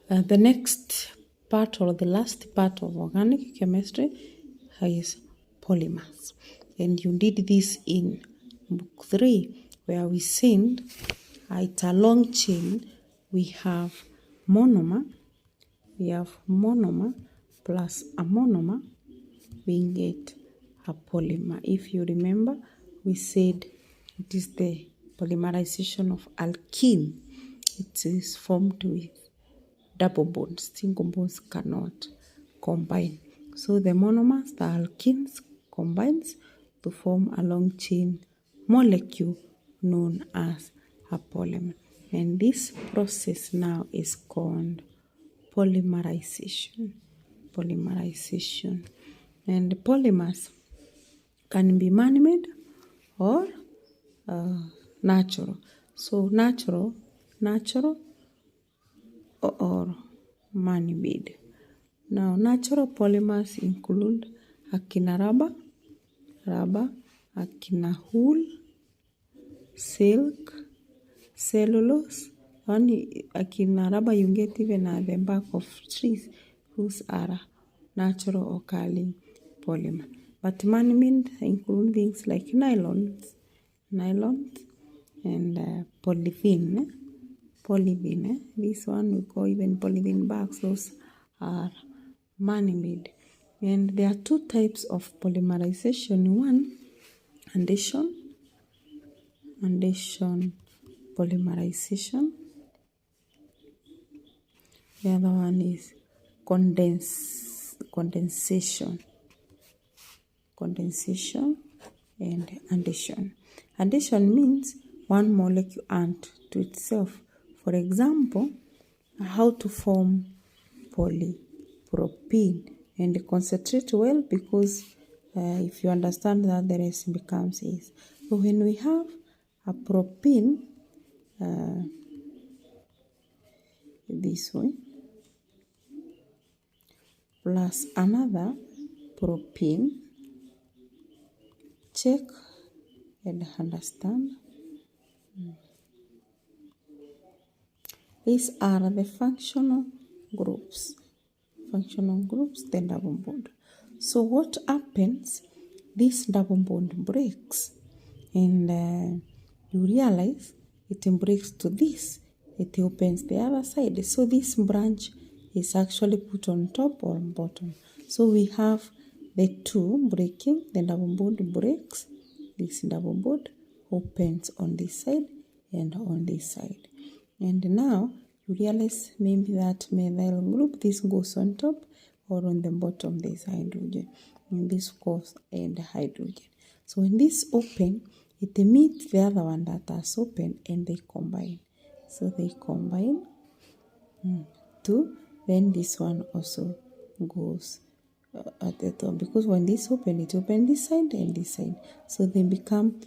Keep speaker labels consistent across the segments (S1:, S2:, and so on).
S1: The next part or the last part of organic chemistry is polymers. And you did this in book 3 where we said it's a long chain. We have monomer plus a monomer, we get a polymer. If you remember, we said it is the polymerization of alkene. It is formed with double bonds. Single bonds cannot combine. So the monomers, the alkenes, combines to form a long chain molecule known as a polymer. And this process now is called polymerization. And polymers can be man-made or natural. So natural or man-made. Now natural polymers include akina rubber, akina wool, silk, cellulose. Only akina rubber you get even at the bark of trees. Those are natural occurring polymer. But man-made include things like nylons and polythene. This one we call even polythene bags. Those are man-made. And there are two types of polymerization. One, addition polymerization. The other one is condensation and addition. Addition means one molecule adds to itself. For example, how to form polypropene, and concentrate well because if you understand that, the rest becomes easy. So when we have a propene, this way, plus another propene, check and understand. These are the functional groups, the double bond. So what happens? This double bond breaks, and you realize it breaks to this. It opens the other side. So this branch is actually put on top or on bottom. So we have the two breaking. The double bond breaks. This double bond opens on this side and on this side. And now you realize maybe that methyl group, this goes on top, or on the bottom there is hydrogen. And this goes and hydrogen. So when this open, it meets the other one that has open and they combine. So they combine two, then this one also goes at the top. Because when this open, it opens this side and this side. So they become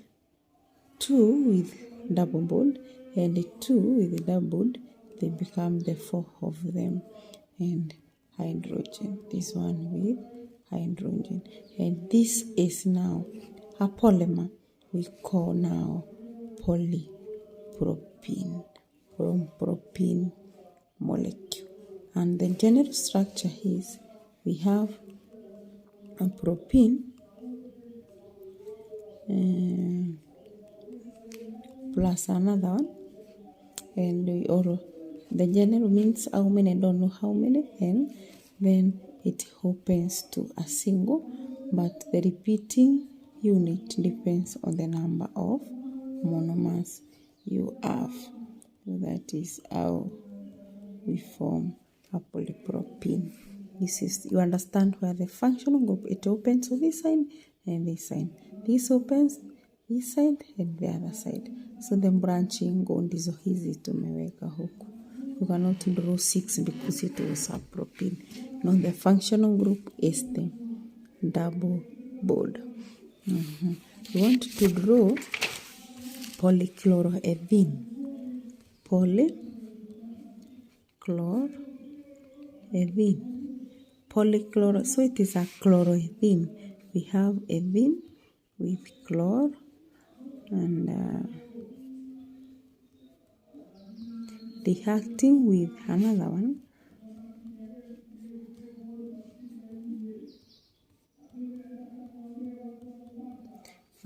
S1: two with double bond and two with double bond. They become the four of them and hydrogen. This one with hydrogen. And this is now a polymer we call now polypropene from propene molecule. And the general structure is we have a propene plus another one, and or the general means how many, I don't know how many, and then it opens to a single, but the repeating unit depends on the number of monomers you have. So that is how we form a polypropene. This is, you understand where the functional group, it opens to this side and this side. This opens this side and the other side. So the branching ndizo hizi tumeweka huku. You cannot draw 6 because it was a propene. No, the functional group is the double bond. You want to draw polychloroethene. Polychloro, so it is a chloroethene. We have ethene with chlor and reacting with another one,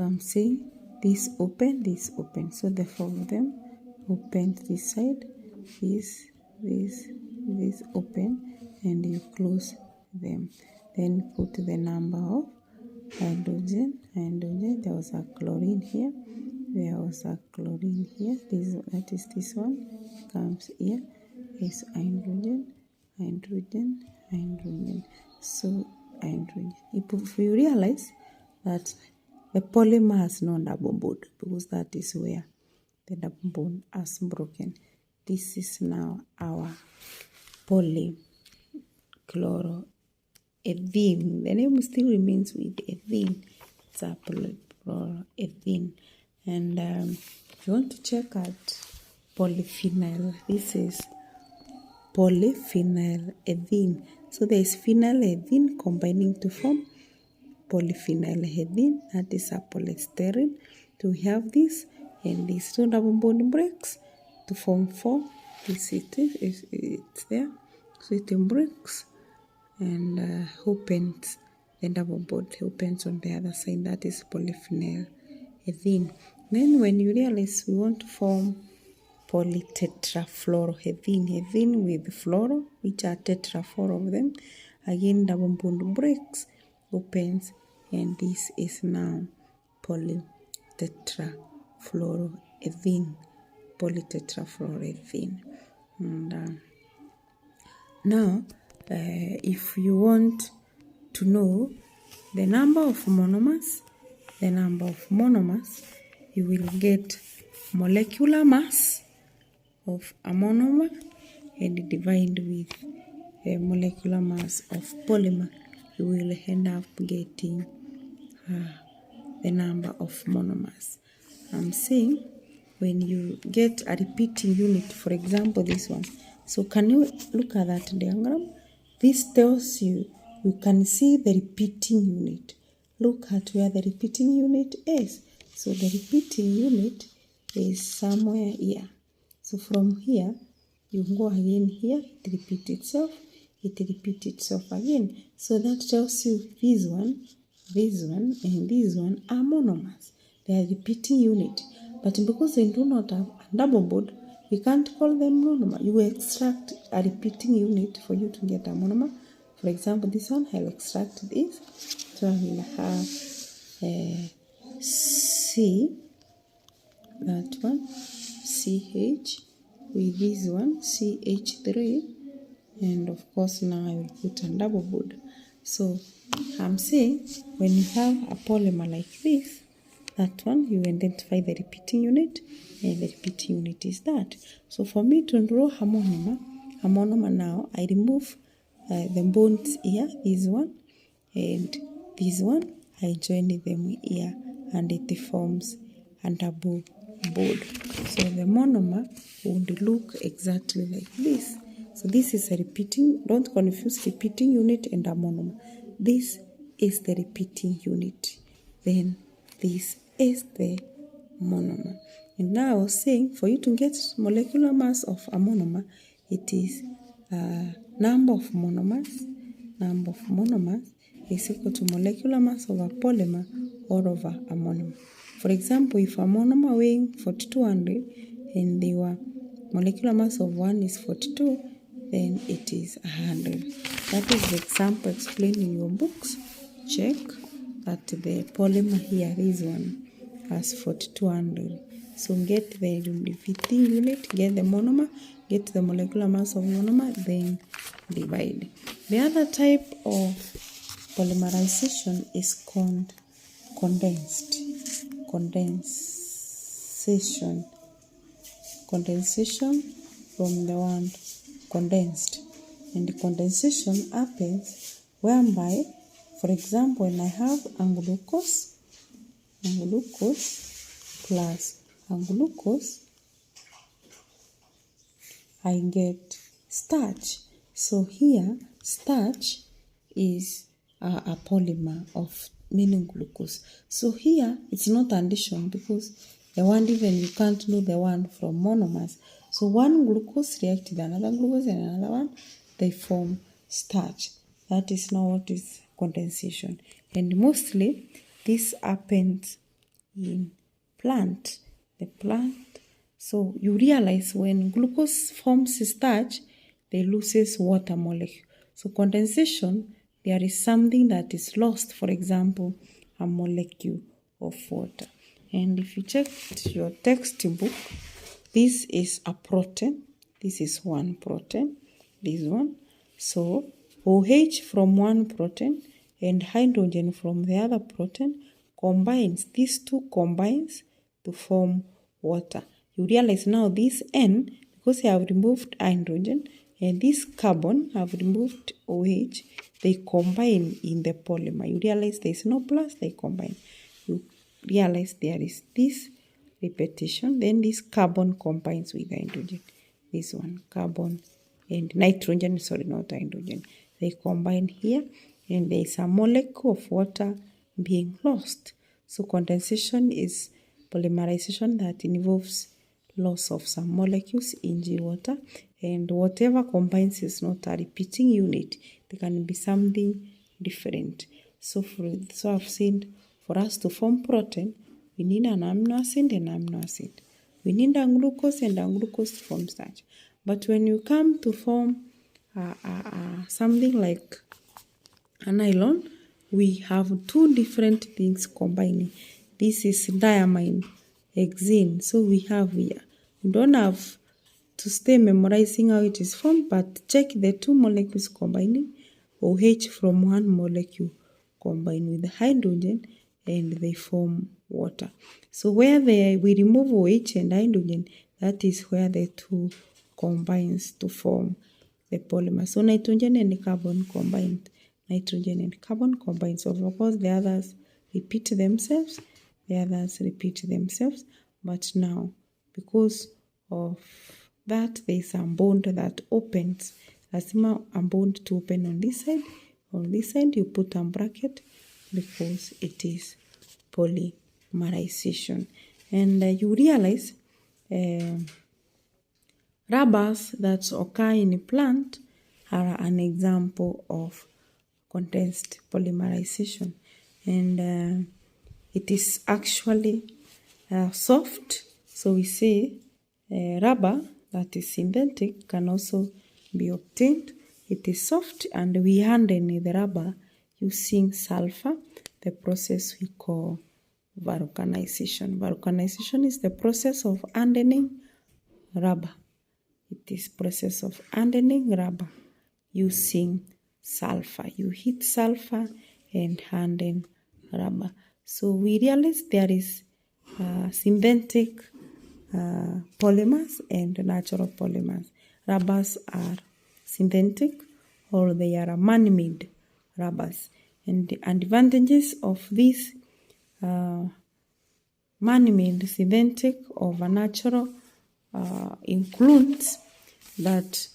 S1: So I'm saying this open. So the four of them open this side, this open, and you close them. Then put the number of hydrogen. There was a chlorine here. That is this one comes here. Is hydrogen. So hydrogen. If you realize that the polymer has no double bond, because that is where the double bond has broken. This is now our polychloroethene. The name still remains with ethene. It's a polychloroethene. And if you want to check out polyphenyl, this is polyphenylethene. So there is phenylethene combining to form polyphenylethene. That is a polystyrene. So we have this, and these two double bond breaks to form four. This it's there. So it breaks and opens. The double bond opens on the other side. That is polyphenylethene. Then when you realize we want to form polytetrafluoroethene, ethene with fluoro, which are tetra, four of them. Again, double bond breaks, opens, and this is now polytetrafluoroethene. And now, if you want to know the number of monomers, you will get molecular mass of a monomer and divide with a molecular mass of polymer. You will end up getting the number of monomers. I'm saying when you get a repeating unit, for example this one. So can you look at that diagram? This tells you can see the repeating unit. Look at where the repeating unit is. So the repeating unit is somewhere here. So from here, you go again here, it repeats itself again. So that tells you this one, and this one are monomers. They are repeating unit. But because they do not have a double bond, we can't call them monomer. You will extract a repeating unit for you to get a monomer. For example, this one, I'll extract this. So I will have C, that one, CH, with this one, CH3, and of course now I will put a double bond. So I'm saying when you have a polymer like this, that one, you identify the repeating unit, and the repeating unit is that. So for me to draw a monomer now, I remove the bonds here, this one and this one, I join them here, and it forms a double bond. So the monomer would look exactly like this. So this is a repeating, don't confuse repeating unit and a monomer. This is the repeating unit. Then this is the monomer. And now I was saying, for you to get molecular mass of a monomer, it is number of monomers is equal to molecular mass of a polymer or over a monomer. For example, if a monomer weighing 4200 and the molecular mass of 1 is 42, then it is 100. That is the example explained in your books. Check that the polymer here, this one, has 4200. So get the repeating unit, get the monomer, get the molecular mass of monomer, then divide. The other type of polymerization is called condensation. Condensation from the word condensed. And the condensation happens whereby, for example, when I have glucose plus glucose, I get starch. So here, starch is a polymer of meaning glucose. So here, it's not addition because the one, even you can't know the one from monomers. So one glucose reacts with another glucose and another one, they form starch. That is now what is condensation. And mostly, this happens in plant. The plant, so you realize when glucose forms starch, they loses water molecule. So condensation, there is something that is lost, for example, a molecule of water. And if you check your textbook, this is a protein. This is one protein, this one. So OH from one protein and hydrogen from the other protein combines, these two combines to form water. You realize now this N, because I have removed hydrogen, and this carbon have removed OH, they combine in the polymer. You realize there is no plus, they combine. You realize there is this repetition, then this carbon combines with hydrogen. This one, carbon and nitrogen, sorry, not hydrogen. They combine here, and there is a molecule of water being lost. So condensation is polymerization that involves loss of some molecules in the water, and whatever combines is not a repeating unit. There can be something different. So I've said for us to form protein, we need an amino acid and amino acid. We need a glucose and a glucose to form starch. But when you come to form something like a nylon, we have two different things combining. This is diamine, hexene. So we have here. You don't have to stay memorizing how it is formed, but check the two molecules combining. OH from one molecule combine with hydrogen and they form water. So where we remove OH and hydrogen, that is where the two combines to form the polymer. So nitrogen and carbon combined. Nitrogen and carbon combined. So of course the others repeat themselves. But now, because of that, there is a bond that opens. Lazima a bond to open on this side. On this side, you put a bracket because it is polymerization. And you realize rubbers that occur in a plant are an example of condensed polymerization. And it is actually soft. So we say rubber that is synthetic can also be obtained. It is soft, and we harden the rubber using sulfur, the process we call vulcanization. Vulcanization is the process of hardening rubber. It is process of hardening rubber using sulfur. You heat sulfur and harden rubber. So we realize there is synthetic polymers and natural polymers. Rubbers are synthetic or they are man-made rubbers. And the advantages of these man-made, synthetic, or natural includes that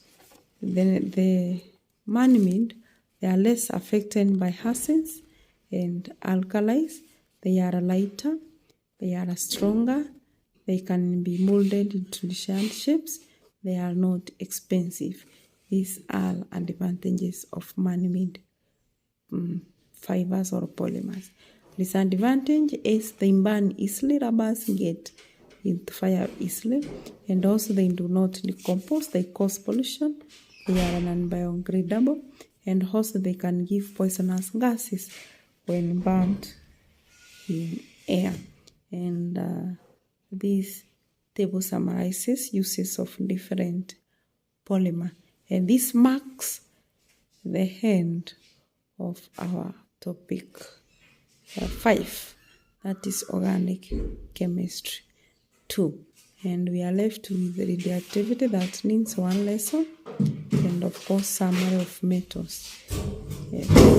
S1: the man-made, they are less affected by acids and alkalis. They are lighter, they are stronger, they can be molded into different shapes, they are not expensive. These are advantages of man-made fibers or polymers. Disadvantage is they burn easily. Rubbers get into fire easily, and also they do not decompose. They cause pollution. They are non-biodegradable, and also they can give poisonous gases when burnt in air. And this table summarizes uses of different polymer, and this marks the end of our topic 5, that is organic chemistry 2, and we are left with the radioactivity. That means one lesson, and of course summary of metals. Yes.